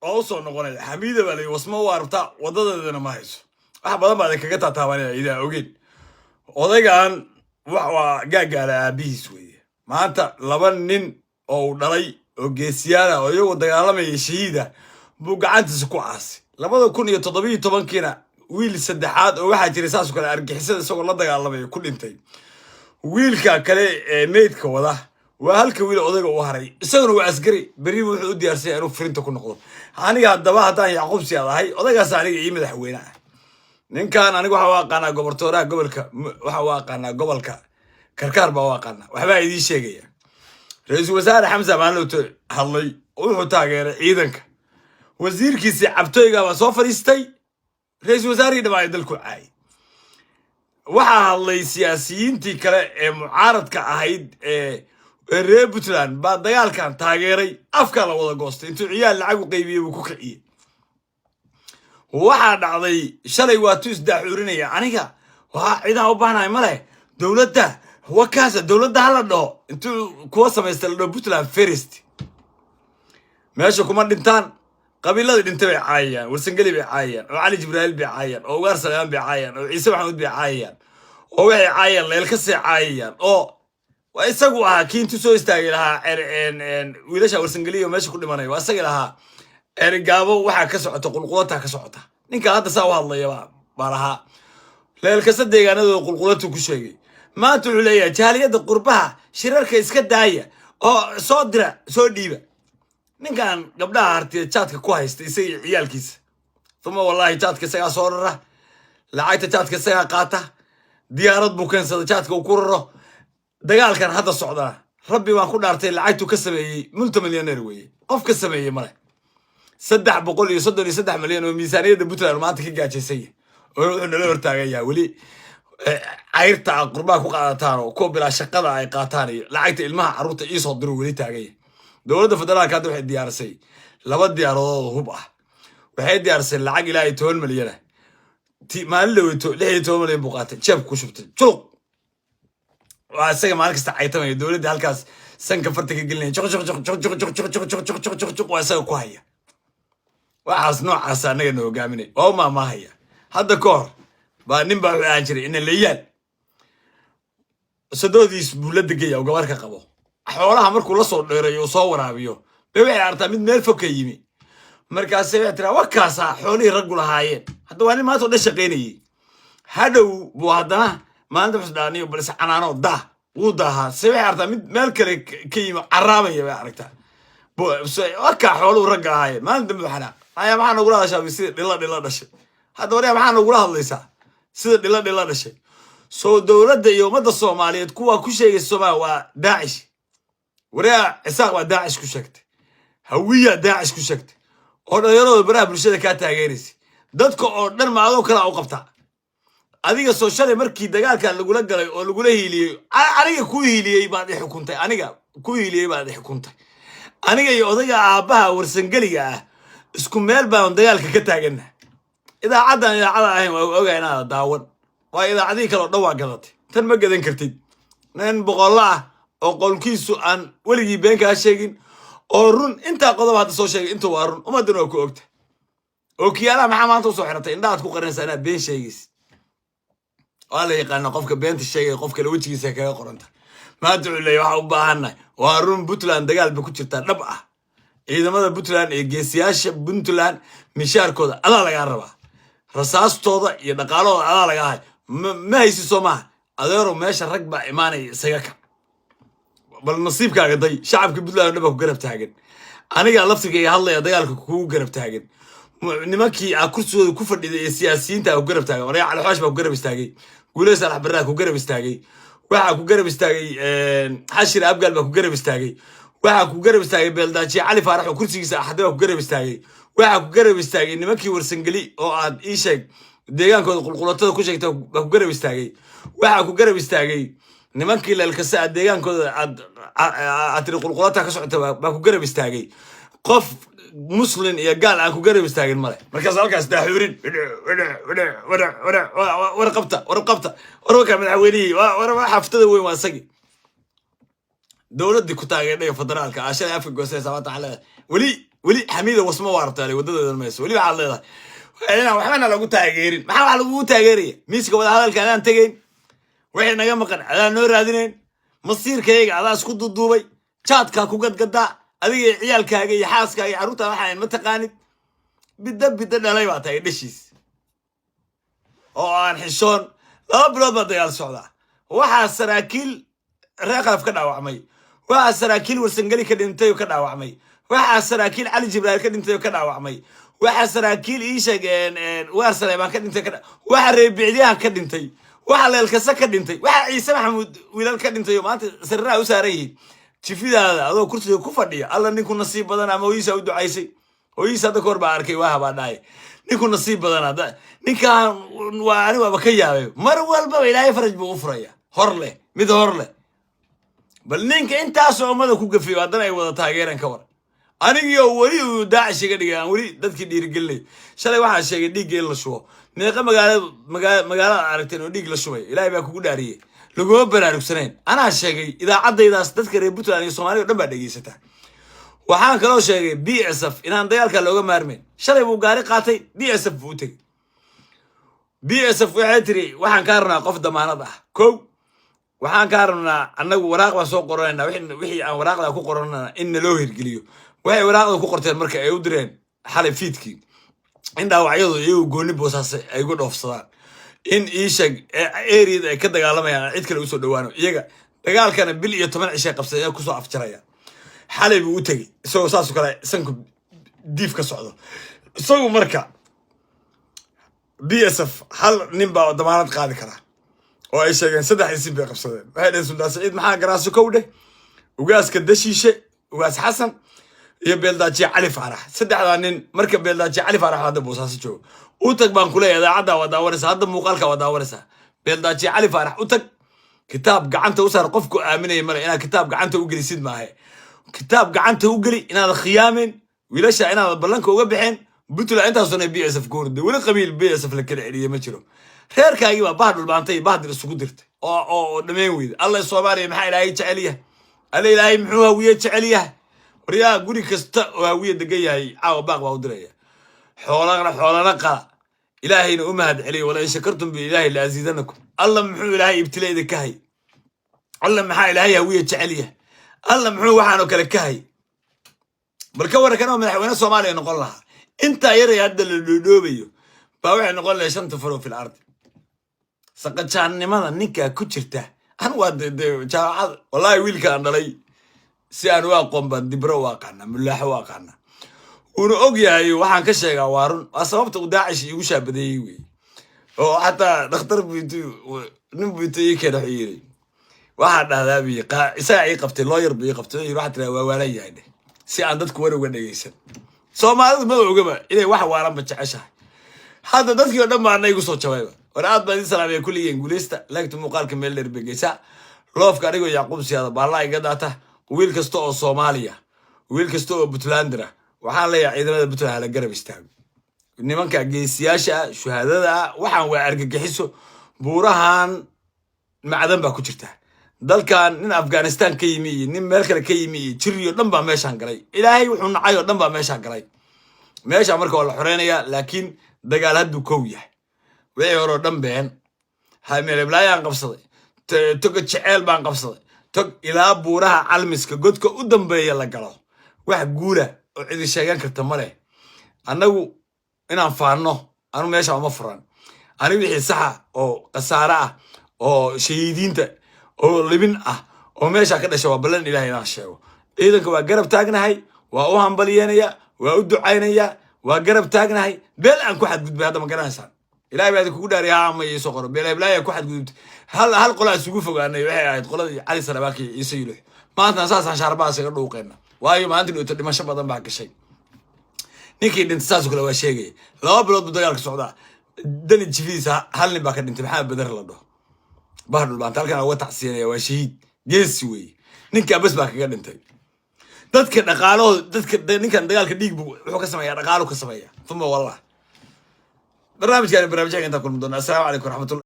أوصل نقول حميدة بالي واسمه واربطة وضد ما هيسو بدل ما ذيك قطع تابعني إذا أوجد وضيقان وحوا جاء على بيسوي ما أنت لبنن أو نري أو جسيارة أو يو ضيقان يشهيده بوقعت سكوعس لما كون يتضبي طبعا كنا ويل سدحات أو واحد رساس كنا أرجع حسد سوق الله ضيقان كل إنتي ويلكا كله ميدك وده وهالك ويل أضيق وهري سووا عسكري بريء وحدي أرسل أروح فرنت كنا خلاص أنا قاعد دباه تاني يعقوب سيارة هاي أضيق ساني يمد حوينا نين كان أنا وحواقنا قبرتورا وحواقنا قبلك كركار بواقنا وحبا يدي شيء رئيس وزراء حمزة مالوت هاللي وحتاجر عيدك وزير كيسي عبتويقا وصوفر يستي رئيس وزراء ما يدلكوا عاي waxa hadlay siyaasiyiintii kale ee mucaaradka ahayd reer Puntland baa dagaalkan taageeray afka la wada goostay intuu ciyaal lacag u qaybiyay uu ku kiciyay waxa dhacday shalay waa tus daaxurinaya aniga waxa ciidan u baahnay male dawladda wakaasa dawladda hala dhaho intuu kuwa samaystay la Puntland first meesha kuma dhintaan qabiilada dhintay bay caayaan warsangali bay caayaan oo cali jibrail bay caayaan oo ugaar salaan bay caayaan oo ciise maxamuud bay caayaan oo waxay caayaan leel ka sii caayaan oo waa isagu ahaa kiintu soo istaagay lahaa wiilasha warsangali oo meesha ku dhimanay waa isaga lahaa ergaabo waxa ka socota qulqulata ka socota ninka hadda saa u hadlaya baa lahaa leel ka sadeegaanada qulqulatu ku sheegay maanta wuxuu leeyahay jaaliyada qurbaha shirarka iska daaya oo soo dira soo dhiiba ninkan gabdhaha hartiya jaadka ku haysta isagii ciyaalkiisa tuma wallahi jaadka isagaa soo rara lacagta jaadka isagaa qaata diyaarad buu keensada jaadka uu ku raro dagaalkan hadda socdana rabbi baan ku dhaartay lacagtu ka sameeyey multimilyaneer weeye qof ka sameeyey male 333 milyan oo miisaaniyada Puntland maanta ka gaajaysay oo wuxuu nala hortaagayaa weli cayrta qurbaha ku qaadataan oo ko bilaa shaqada ay qaataan lacagta ilmaha caruurta ii soo diro weli taagay dawladda federaalka hadda waxay diyaarisay laba diyaaradood hub ah waxay diyaarisay lacag ilaa 10 milyan maalin laweyto 16 milyan buu qaatay jeeb ku shubtay juq waa isaga maalin kasta caytamay dawladda halkaas sanka farta ka gelinay juq waa isaga ku haya waxaas noocaas anaga noo hogaaminay oo ma haya hadda koor baa nin baa aan jiray in leeyaan sadoodiis buu la degay oo gabar ka qabo xoolaha markuu la soo dheereeyo soo waraabiyo baa arta mid meel fog ka yimi markaas ay tira wakaasa xoolihii rag lahaayeen hadda waa nin maanta oo shaqeynayay hadhow buu hadana maanta fasdaaniyo balse canaano wuu daha say arta mid meel kale ka yimi caraabaya baa aragta waka xooluhu rag lahaayeen maanta waxana ayaa maxaa nagu hadashaa sida dhila dhashay hadda wariya maxaa nagu hadlaysaa sida dhila dhashay soo dawladda iyo ummadda Soomaaliyeed kuwa ku sheegay Soomaaliya waa Daacish وريا عساق وداعش كشكت هوية داعش كشكت أو يرون برا برشة كاتها جيرس دتك أو نر ما عدو كلا أوقفتها هذيك السوشيال مركي دجال كان لقوله قال لقوله هيلي أنا كوي هيلي بعد حكومته أنا كوي هيلي بعد حكومته أنا يودي عبها ورسنجلية اسكمل بان دجال كاتها جنة إذا عدا إذا عدا أو أنا داون وإذا عديك لو ضوع قضتي تنمج ذن كرتي نن بقولها oo qolkiisu aan waligi beenka sheegin oo run inta qodob hada soo sheegay inta waa run uma dano ku ogta oo kiyala maxaa maanta soo xiratay indhaad ku qarinaysa inaad been sheegis wala yaqaan qofka beenta sheegay qofka la wajigiisa kaga qoranta maanta uu leeyahay waxa u baahanay waa run Puntland dagaal ba ku jirta dhab ah ciidamada Puntland ee geesiyaasha Puntland mishaarkooda adaa laga rabaa rasaastooda iyo dhaqaalooda adaa laga hay ma haysi Soomaa adeero meesha rag ba imaanay isaga ka بل نصيب كاغدي شعب كبدلا نبا كغرب تاغن انيغا لفتيغا هادليا دغالكا كوغو غرب تاغن نماكي كرسيدو ku fadhiday siyaasiyiinta ku garab taagan wareey cali xaash ba ku garab istaagay guuleys al xabaraha ku garab istaagay waxa ku garab istaagay xashir abgal ba ku garab istaagay waxa ku garab istaagay beeldaaji cali faarax oo kursigiisa axada ku garab istaagay waxa ku garab istaagay nimankii warsangali oo aad ii sheeg deegaankooda qulqulatada ku sheegtay ba ku garab istaagay waxa ku garab istaagay nimankii leelkasa deegaankooda aad qulqulata ka socota ba ku garab istaagay qof muslim iyo gaal aan ku garab istaagin male markaas halkaas daaxuurin warqabta warka madaxweynaha war xaftada weyn waa sagi dawladda ku taageeray federaalka ashada afka goosay sabata xalada wali ولي حميدة واسمه وارتالي ودد الميس ولي بعد الله أنا وحنا لو قلت تاجرين ما حاول لو قلت تاجري ميسك ولا هذا الكلام تجين وحنا جم قن على نور هذين مصير كيج على سكوت الدوبي شات كاكو قد قدا أبي عيال كاجي حاس كاجي عروتها وحين ما تقاني بدد لا يبغى يدشيس أو عن حشون لا بلاد بدي السعودة واحد سراكيل رقة في كذا وعمي واحد سراكيل ورسنجلي كده انتي وكذا وعمي واحد سراكيل علي جبريل كده انتي وكذا وعمي واحد سراكيل إيش جن وارسل ما كده انتي كده واحد ربيعيها كده انتي واحد الكسا كده انتي واحد عيسى محمود ويلال كده انتي ما انت سرّا وساريه تشوفي هذا كرسي كفردية الله نكون نصيب بدنا ما ويسا ودو عيسى ويسا ده كوربا أركي واحد بعداي نكون نصيب بدنا ده نكان وأنا وبكيا مروى الباب لا يفرج بغفرية هرله مد هرله بل نينك أنت أسوأ ماذا كوك في بعدنا يوضع تاجرين كور أنا يو ولي داعش كده جان ولي ده كده يرجلي شلي واحد شيء دي جيل شو نيجا مقالة عرفتين ودي جيل شوي لا يبقى كوك داريه لقوا برا سنين أنا شيء إذا عدى إذا تذكر يبتو أن الصومالي ودم بعد يجيسته وحان كلو شيء بي اسف إن عنديال كلو مارمين شلي بوجاري قاتي بي اسف فوتي بي اسف وعتري وحان كارنا قف ضمانة كو وحان كارنا أنو وراق وسوق قرنا وحي عن وراق لا كو قرنا إن لوهر جليو وحي وراق كو قرتين مركا يودرين حالي فيتكي عندها وعيض يو جوني بوساس يقول أفصال إن إيشك إيريد كده قال ما يعني عيد كله يسود دوانو يجا قال كان بلي يتمنع شيء قبضة يكسو أفجريا حالي بوتجي سو ساسو كلا سنكو ديف كسعده سو مركا بي اسف حل نبا ضمانات قاضي كرا oo ay sheegeen saddex isib bay qabsadeen waxay dhaheen Sultan Saciid maxaa garaaso kowde ugaaska dashiishe ugaas Xasan iyo beeldaaji Cali Faarax saddexda nin marka beeldaaji Cali Faarax hadda boosaas joogo u tag baan ku leeyahay idaacada wada waraysa hadda muuqaalka wada waraysa beeldaaji Cali Faarax u tag kitaab gacanta u saar qofku aaminay male inaad kitaab gacanta u gelisid maahay kitaab gacanta u geli inaad khiyaamin wiilasha inaad ballanka uga bixin butula intaasoo ay BSF goorday wali qabiil BSF la kala celiyay ma jiro reerkaagi baa bahdul baantay bahdir isugu dirtay oo dhameen weyd Allah Soomaaliya maxaa ilaahay jecel yahay alla ilaahay muxuu hawiye jecel yahay wariyaa guri kasta oo hawiye degan yahay caawa baaq baa u diraya xoolana qala ilaahayna u mahad celiyo wala in shakartum bi ilaahi la aziidanakum Allah muxuu ilaahay ibtilayda ka hay Allah maxaa ilaahay hawiye jecel yahay Allah muxuu waxaan oo kale ka hay balka warkan oo madaxweynaha Soomaaliya noqon lahaa inta yar hadda la dhoobayo baa waxay noqon lahayd shanta faro fil ard saqajaannimada ninka ku jirta an waa jaacad wallahi wiilka aan dhalay si aan u aqoon baan dibro waaqana mulaax waaqana uu og yahay waxaan ka sheegaa waarun sababta uu daacish igu shaabadeeyay weey oo hatta dhakhtar nin biitay kala xiriiray waxa dhahdaa bi isaga ay qabtay lawyer bi qabtay waxa tira waa waalayahay si aan dadku war uga dhageysan Soomaalidu ma ogaba inay wax waalan ba jeceshahay hadda dadkii oo dhammaan ay igu soo jawaabay waraad baa salaamay kulligeen guuleysta laagta muuqaalka meel dheer begeysa loofka arigo Yaaqub Siyaada baalaa iga daata wiil kasta oo Soomaaliya wiil kasta oo Puntlandra waxaa leeyahay ciidamada Puntland la garab istaago nimanka geesiyaasha shuhaadada waxaan waa argagixiso buurahan macdan baa ku jirta dalkan nin Afghanistan ka yimi nin meel kale ka yimi jiriyo dhan baa meeshan galay ilaahay wuxuu nacay oo dhan baa meeshan galay meesha marka waa la xoreynaya laakiin dagaal haddu kow yahay way horo dhan been hameel iblaayaan qabsaday tog jecel baan qabsaday tog ilaa buuraha calmiska godka u dambeeya la galo wax guula oo cid sheegan karta male anagu inaan faano anu meesha uma furan ani wixii saxa oo qasaara ah oo shahiidiinta oo libin ah oo meesha ka dhashay waa ballan ilaahay inaan sheego ciidanka waa garab taagnahay waa u hambalyeynaya waa u ducaynaya waa garab taagnahay beel aan ku xadgudbay hadda ma garanaysan ilaahay baa kugu dhaariyaa ma yeeso qoro beel iblaaya ku xadgudubtay hal qola isugu fogaanay waxay ahayd qoladii Cali Sarabaaki Ciise Yuluux maanta saasan shaarbaas iga dhuuqeena waayo maanta dhooto dhimasho badan baa gashay ninkii dhinta saas kale waa sheegay laba bilood dagaalka socda dani jifiisa hal nin baa ka dhintay maxaa badar la dhaho bahdul baan halkan uga tacsiinaya waa shahiid geesi wey ninka bas baa kaga dhintay dadka dhaqaalo dadka ninkan dagaalka dhiig buu wuxuu ka sameeyaa dhaqaalo ka sameeyaa thumma wallah barnaamijkan inta kulmi doona assalaamu calaykum waraxmatullahi